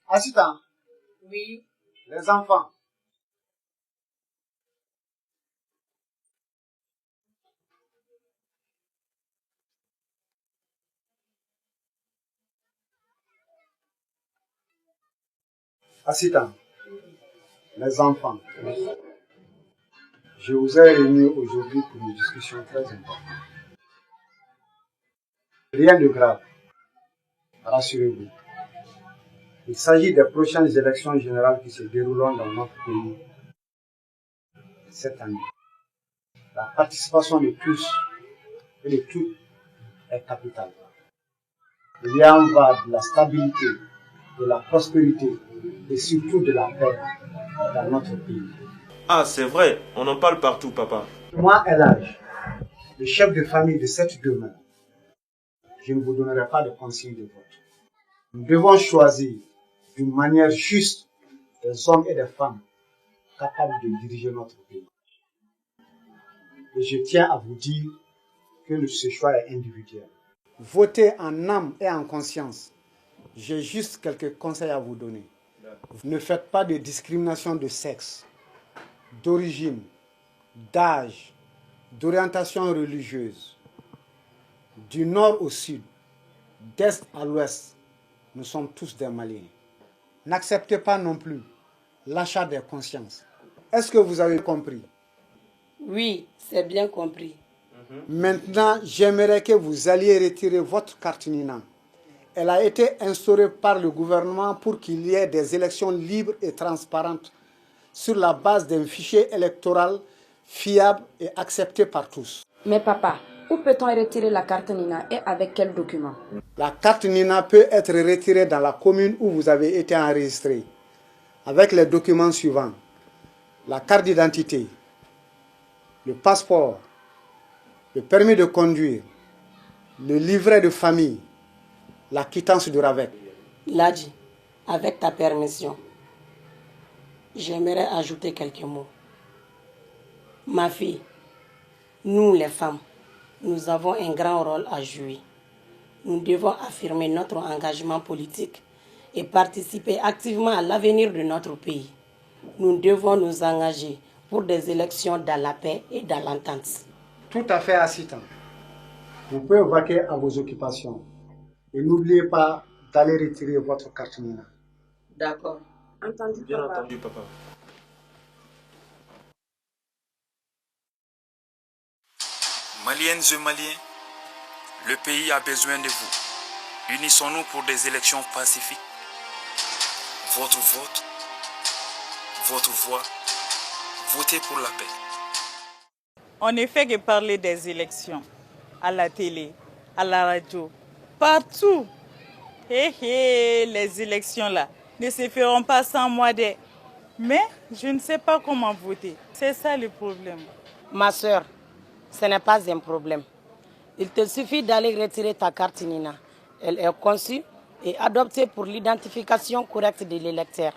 Assistant. Oui. Les enfants. Assistant. Les enfants. Je vous ai réunis aujourd'hui pour une discussion très importante. Rien de grave. Rassurez-vous. Il s'agit des prochaines élections générales qui se dérouleront dans notre pays cette année. La participation de tous et de toutes est capitale. Il y en va de la stabilité, de la prospérité et surtout de la paix dans notre pays. Ah, c'est vrai, on en parle partout, papa. Moi, Elage, le chef de famille de cette demeure, je ne vous donnerai pas de consigne de vote. Nous devons choisir d'une manière juste des hommes et des femmes capables de diriger notre pays. Et je tiens à vous dire que ce choix est individuel. Votez en âme et en conscience. J'ai juste quelques conseils à vous donner. Ne faites pas de discrimination de sexe, d'origine, d'âge, d'orientation religieuse. Du nord au sud, d'est à l'ouest, nous sommes tous des Maliens. N'acceptez pas non plus l'achat des consciences. Est-ce que vous avez compris? Oui, c'est bien compris. Maintenant, j'aimerais que vous alliez retirer votre carte Nina. Elle a été instaurée par le gouvernement pour qu'il y ait des élections libres et transparentes sur la base d'un fichier électoral fiable et accepté par tous. Mais papa, où peut-on retirer la carte Nina et avec quel document? La carte Nina peut être retirée dans la commune où vous avez été enregistré avec les documents suivants: la carte d'identité, le passeport, le permis de conduire, le livret de famille, la quittance du RAVEC. Ladji, avec ta permission, j'aimerais ajouter quelques mots. Ma fille, nous les femmes, nous avons un grand rôle à jouer. Nous devons affirmer notre engagement politique et participer activement à l'avenir de notre pays. Nous devons nous engager pour des élections dans la paix et dans l'entente. Tout à fait, assistant. Vous pouvez vaquer à vos occupations. Et n'oubliez pas d'aller retirer votre carte Nina. D'accord. Entendu, Bien papa. entendu, papa. Maliennes et Maliens, le pays a besoin de vous. Unissons-nous pour des élections pacifiques. Votre vote, votre voix, votez pour la paix. On ne fait que parler des élections, à la télé, à la radio, partout. Les élections là ne se feront pas sans moi. Mais je ne sais pas comment voter. C'est ça le problème. Ma soeur, ce n'est pas un problème. Il te suffit d'aller retirer ta carte Nina. Elle est conçue et adoptée pour l'identification correcte de l'électeur.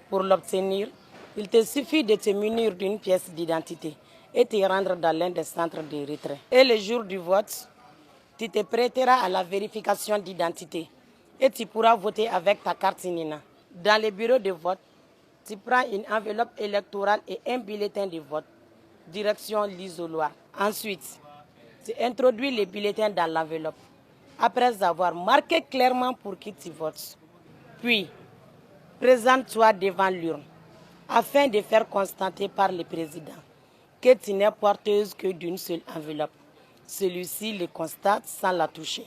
Pour l'obtenir, il te suffit de te munir d'une pièce d'identité et te rendre dans l'un des centres de retrait. Et le jour du vote, tu te prêteras à la vérification d'identité et tu pourras voter avec ta carte Nina. Dans les bureaux de vote, tu prends une enveloppe électorale et un bulletin de vote, direction l'isoloir. Ensuite, tu introduis les bulletins dans l'enveloppe, après avoir marqué clairement pour qui tu votes. Puis, présente-toi devant l'urne, afin de faire constater par le président que tu n'es porteuse que d'une seule enveloppe. Celui-ci le constate sans la toucher,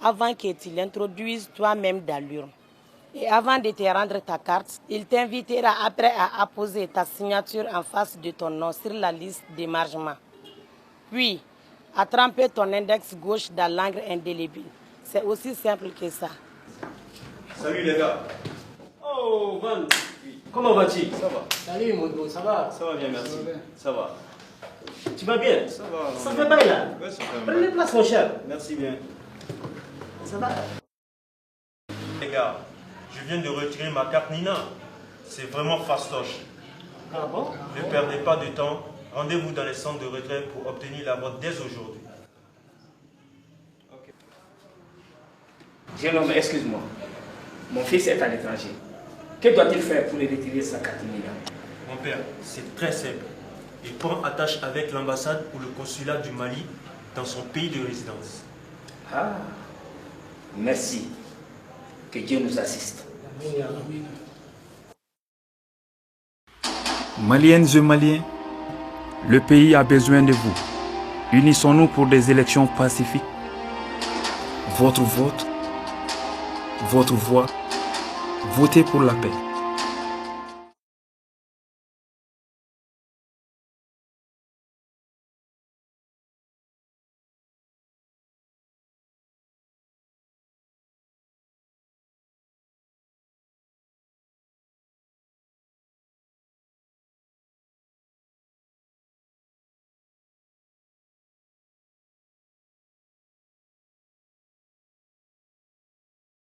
avant que tu l'introduises toi-même dans l'urne. Et avant de te rendre ta carte, il t'invitera après à apposer ta signature en face de ton nom sur la liste d'émargement. Puis, à tremper ton index gauche dans l'angle indélébile. C'est aussi simple que ça. Salut les gars. Oh, Van, comment vas-tu? Ça va. Salut, Modo, ça va? Ça va bien, merci. Ça va. Tu vas bien? Ça va. Ça fait bail là? Ouais, ça fait un Prenez bail. place, mon cher. Merci bien. Ça va? Les gars, je viens de retirer ma carte Nina. C'est vraiment fastoche. Ah bon? Ne perdez pas de temps. Rendez-vous dans les centres de retrait pour obtenir la vote dès aujourd'hui. Jeune homme, excuse-moi. Mon fils est à l'étranger. Que doit-il faire pour retirer sa carte NINA? Mon père, c'est très simple. Il prend attache avec l'ambassade ou le consulat du Mali dans son pays de résidence. Ah, merci. Que Dieu nous assiste. Maliennes et Maliens, le pays a besoin de vous. Unissons-nous pour des élections pacifiques. Votre vote, votre voix, votez pour la paix.